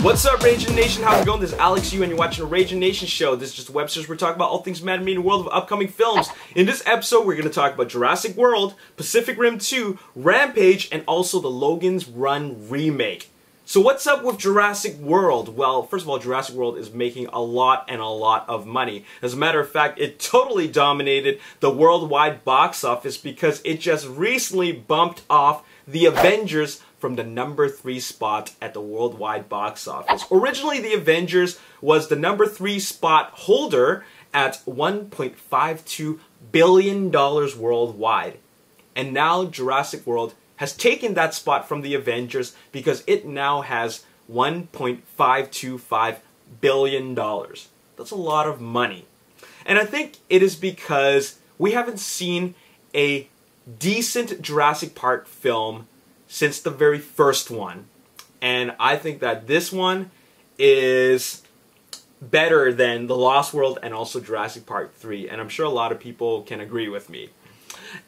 What's up, Ragin Nation? How's it going? This is Alex Yu, and you're watching a Ragin Nation show. This is just a web series where we're talking about all things mad in the world of upcoming films. In this episode, we're going to talk about Jurassic World, Pacific Rim 2, Rampage, and also the Logan's Run remake. So what's up with Jurassic World? Well, first of all, Jurassic World is making a lot of money. As a matter of fact, it totally dominated the worldwide box office because it just recently bumped off the Avengers from the number 3 spot at the worldwide box office. Originally, the Avengers was the number 3 spot holder at $1.52 billion worldwide. And now Jurassic World has taken that spot from the Avengers because it now has $1.525 billion. That's a lot of money. And I think it is because we haven't seen a decent Jurassic Park film since the very first one. And I think that this one is better than The Lost World and also Jurassic Park 3. And I'm sure a lot of people can agree with me.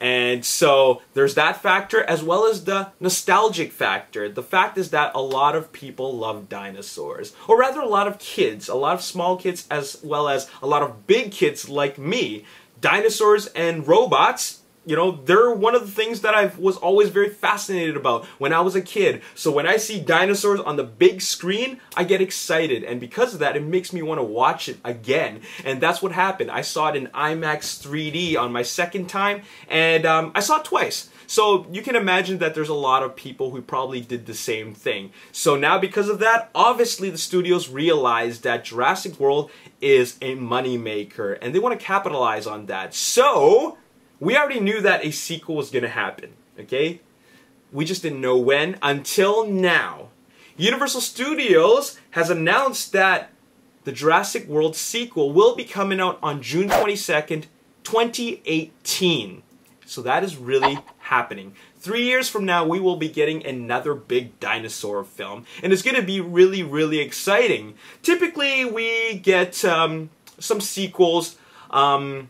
And so there's that factor as well as the nostalgic factor. The fact is that a lot of people love dinosaurs. Or rather a lot of kids, a lot of small kids as well as a lot of big kids like me. Dinosaurs and robots, you know, they're one of the things that I was always very fascinated about when I was a kid. So when I see dinosaurs on the big screen, I get excited. And because of that, it makes me want to watch it again. And that's what happened. I saw it in IMAX 3D on my second time, and I saw it twice. So you can imagine that there's a lot of people who probably did the same thing. So now because of that, obviously the studios realized that Jurassic World is a moneymaker, and they want to capitalize on that. So we already knew that a sequel was going to happen, okay? We just didn't know when until now. Universal Studios has announced that the Jurassic World sequel will be coming out on June 22nd, 2018. So that is really happening. 3 years from now, we will be getting another big dinosaur film. And it's going to be really exciting. Typically, we get some sequels 2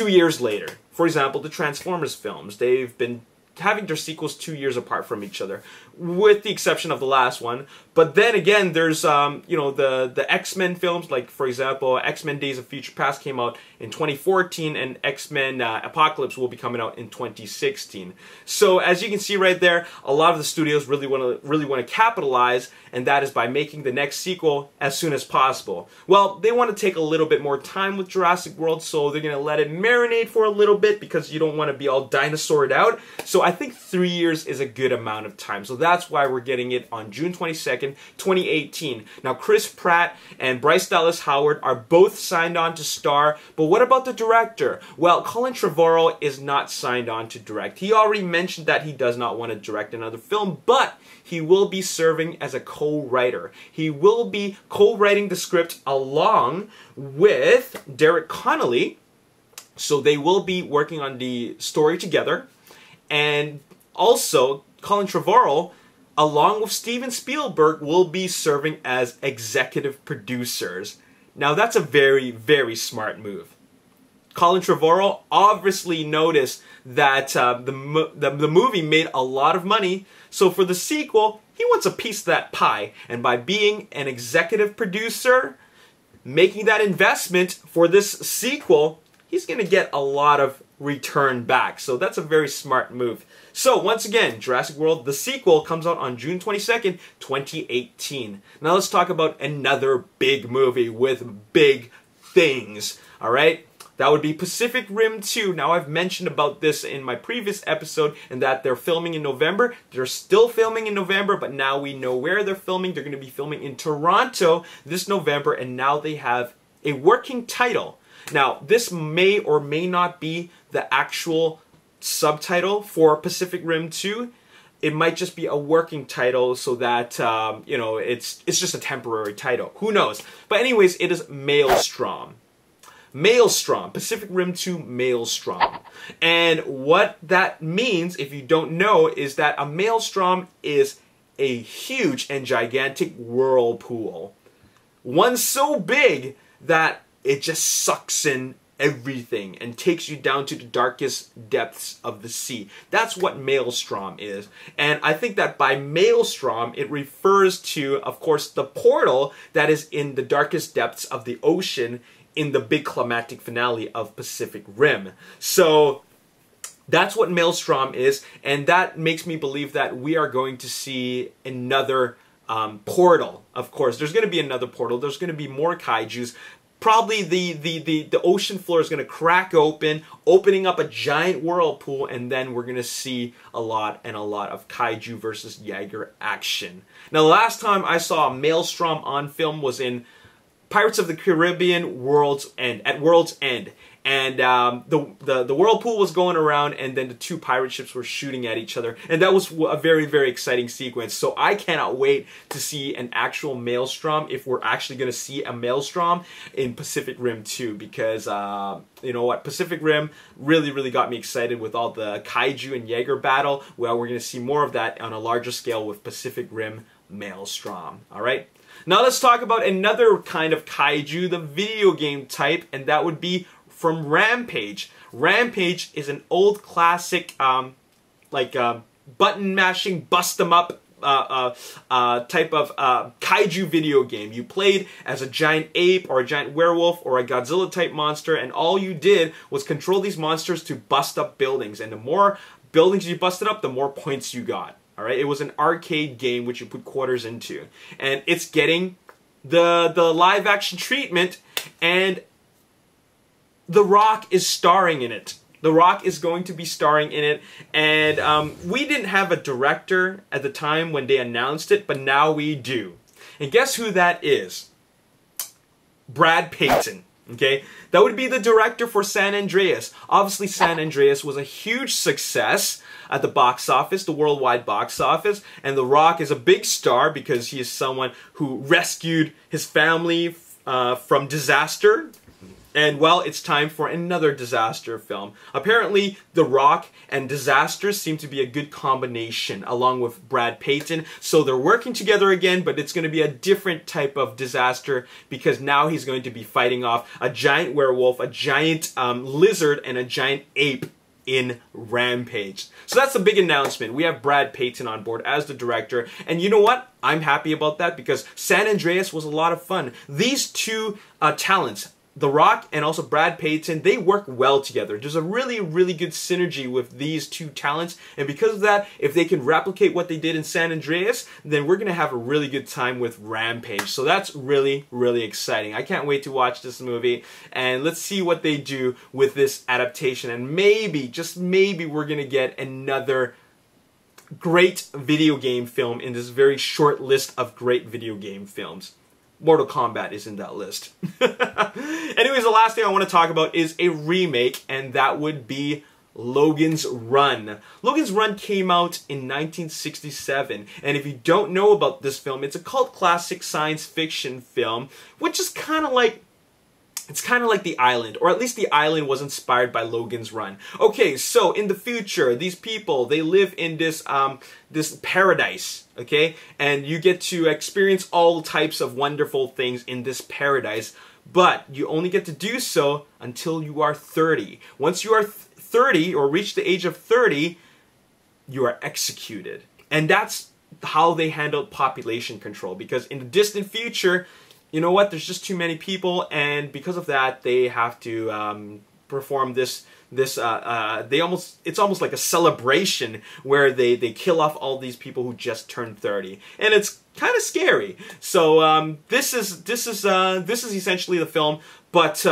years later. For example, the Transformers films, they've been having their sequels 2 years apart from each other, with the exception of the last one. But then again, there's you know, the X-Men films, like for example, X-Men Days of Future Past came out in 2014, and X-Men Apocalypse will be coming out in 2016. So as you can see right there, a lot of the studios really want to capitalize, and that is by making the next sequel as soon as possible. Well, they want to take a little bit more time with Jurassic World, so they're going to let it marinate for a little bit because you don't want to be all dinosaured out. So I think 3 years is a good amount of time. So that's why we're getting it on June 22nd, 2018. Now, Chris Pratt and Bryce Dallas Howard are both signed on to star, but what about the director? Well, Colin Trevorrow is not signed on to direct. He already mentioned that he does not want to direct another film, but he will be serving as a co-writer. He will be co-writing the script along with Derek Connolly, so they will be working on the story together. And also, Colin Trevorrow, along with Steven Spielberg, will be serving as executive producers. Now, that's a very smart move. Colin Trevorrow obviously noticed that the movie made a lot of money, so for the sequel, he wants a piece of that pie. And by being an executive producer, making that investment for this sequel, he's going to get a lot of return back. So that's a very smart move. So once again, Jurassic World, the sequel, comes out on June 22nd, 2018. Now let's talk about another big movie with big things. Alright? That would be Pacific Rim 2. Now, I've mentioned about this in my previous episode, and that they're filming in November. They're still filming in November, but now we know where they're filming. They're going to be filming in Toronto this November, and now they have a working title. Now, this may or may not be the actual subtitle for Pacific Rim 2. It might just be a working title so that, you know, it's just a temporary title. Who knows? But anyways, it is Maelstrom. Maelstrom, Pacific Rim 2 Maelstrom. And what that means, if you don't know, is that a maelstrom is a huge and gigantic whirlpool. One so big that it just sucks in everything and takes you down to the darkest depths of the sea. That's what Maelstrom is. And I think that by Maelstrom, it refers to, of course, the portal that is in the darkest depths of the ocean in the big climactic finale of Pacific Rim. So that's what Maelstrom is, and that makes me believe that we are going to see another portal. Of course, there's going to be another portal. There's going to be more kaijus. Probably the ocean floor is going to crack open, opening up a giant whirlpool, and then we're going to see a lot of kaiju versus Jaeger action. Now, the last time I saw Maelstrom on film was in Pirates of the Caribbean World's End, at World's End. And the whirlpool was going around, and then the two pirate ships were shooting at each other. And that was a very, very exciting sequence. So I cannot wait to see an actual Maelstrom, if we're actually going to see a Maelstrom in Pacific Rim 2. Because, you know what, Pacific Rim really, really got me excited with all the kaiju and Jaeger battle. Well, we're going to see more of that on a larger scale with Pacific Rim Maelstrom. Alright? Now let's talk about another kind of kaiju, the video game type, and that would be from Rampage. Rampage is an old classic, button mashing, bust 'em up type of kaiju video game. You played as a giant ape or a giant werewolf or a Godzilla type monster, and all you did was control these monsters to bust up buildings. And the more buildings you busted up, the more points you got. All right, it was an arcade game which you put quarters into, and it's getting the live action treatment, and The Rock is starring in it. The Rock is going to be starring in it, and we didn't have a director at the time when they announced it, but now we do. And guess who that is? Brad Payton. Okay, that would be the director for San Andreas. Obviously, San Andreas was a huge success at the box office, the worldwide box office, and The Rock is a big star because he is someone who rescued his family from disaster. And, well, it's time for another disaster film. Apparently, The Rock and disaster seem to be a good combination, along with Brad Payton. So they're working together again, but it's going to be a different type of disaster because now he's going to be fighting off a giant werewolf, a giant lizard, and a giant ape in Rampage. So that's a big announcement. We have Brad Payton on board as the director. And you know what? I'm happy about that because San Andreas was a lot of fun. These two talents, The Rock and also Brad Payton, they work well together. There's a really, really good synergy with these two talents, and because of that, if they can replicate what they did in San Andreas, then we're going to have a really good time with Rampage. So that's really, really exciting. I can't wait to watch this movie, and let's see what they do with this adaptation, and maybe, just maybe, we're going to get another great video game film in this very short list of great video game films. Mortal Kombat is in that list. Anyways, the last thing I want to talk about is a remake, and that would be Logan's Run. Logan's Run came out in 1967, and if you don't know about this film, it's a cult classic science fiction film, which is kind of like, it's kind of like The Island, or at least The Island was inspired by Logan's Run. Okay, so in the future, these people, they live in this this paradise, okay? And you get to experience all types of wonderful things in this paradise, but you only get to do so until you are 30. Once you are 30, or reach the age of 30, you are executed. And that's how they handled population control, because in the distant future, you know what, there's just too many people, and because of that, they have to perform it's almost like a celebration where they kill off all these people who just turned 30, and it's kind of scary. So this is essentially the film, but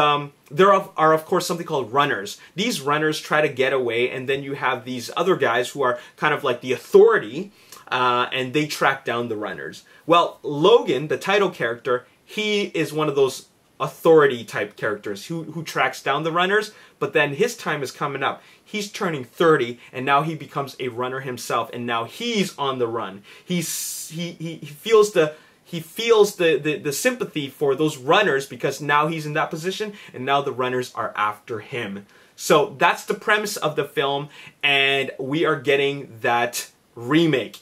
there are of course something called runners. These runners try to get away, and then you have these other guys who are kind of like the authority, and they track down the runners. Well, Logan, the title character, he is one of those authority type characters who tracks down the runners, but then his time is coming up. He's turning 30, and now he becomes a runner himself, and now he's on the run. He feels the sympathy for those runners because now he's in that position, and now the runners are after him. So that's the premise of the film, and we are getting that remake.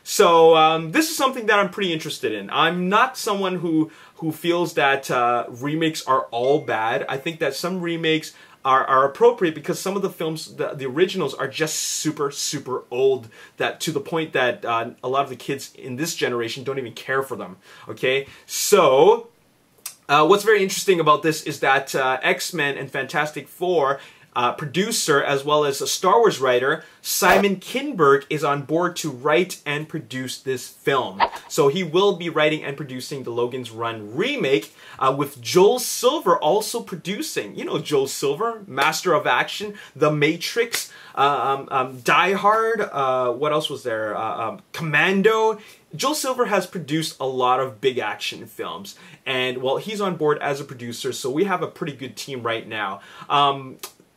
So this is something that I'm pretty interested in. I'm not someone who feels that remakes are all bad. I think that some remakes are appropriate because some of the films, the originals, are just super old, that to the point that a lot of the kids in this generation don't even care for them. Okay, so what's very interesting about this is that X-Men and Fantastic Four producer as well as a Star Wars writer, Simon Kinberg, is on board to write and produce this film. So he will be writing and producing the Logan's Run remake, with Joel Silver also producing. You know Joel Silver, master of action, The Matrix, Die Hard, what else was there? Commando. Joel Silver has produced a lot of big action films, and well, he's on board as a producer, so we have a pretty good team right now.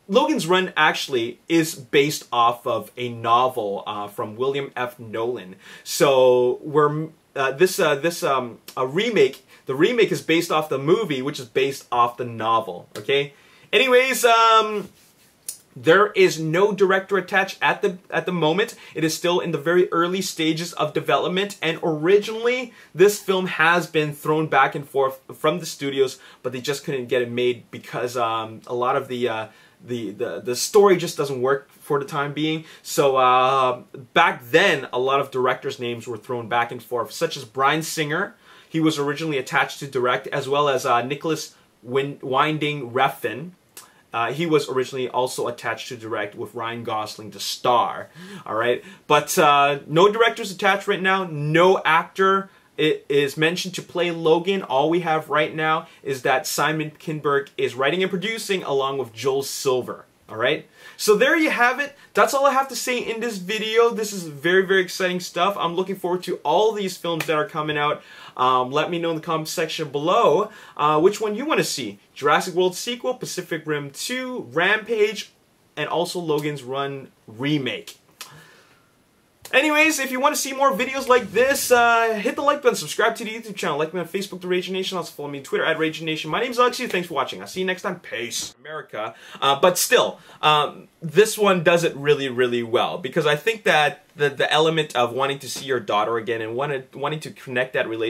Logan's Run actually is based off of a novel from William F. Nolan. So we're a remake. The remake is based off the movie, which is based off the novel. Okay. Anyways, there is no director attached at the moment. It is still in the very early stages of development, and originally this film has been thrown back and forth from the studios, but they just couldn't get it made because a lot of the story just doesn't work for the time being. So back then, a lot of directors' names were thrown back and forth, such as Bryan Singer. He was originally attached to direct, as well as Nicholas Winding Refn. He was originally also attached to direct, with Ryan Gosling to star. Alright, but no directors attached right now, no actor it is mentioned to play Logan. All we have right now is that Simon Kinberg is writing and producing along with Joel Silver. Alright? So there you have it. That's all I have to say in this video. This is very exciting stuff. I'm looking forward to all these films that are coming out. Let me know in the comment section below which one you want to see. Jurassic World sequel, Pacific Rim 2, Rampage, and also Logan's Run remake. Anyways, if you want to see more videos like this, hit the like button, subscribe to the YouTube channel, like me on Facebook, The Ragin Nation, also follow me on Twitter, @RaginNation. My name's Alexi, thanks for watching. I'll see you next time. Peace. America. But still, this one does it really well, because I think that the element of wanting to see your daughter again and wanting to connect that relationship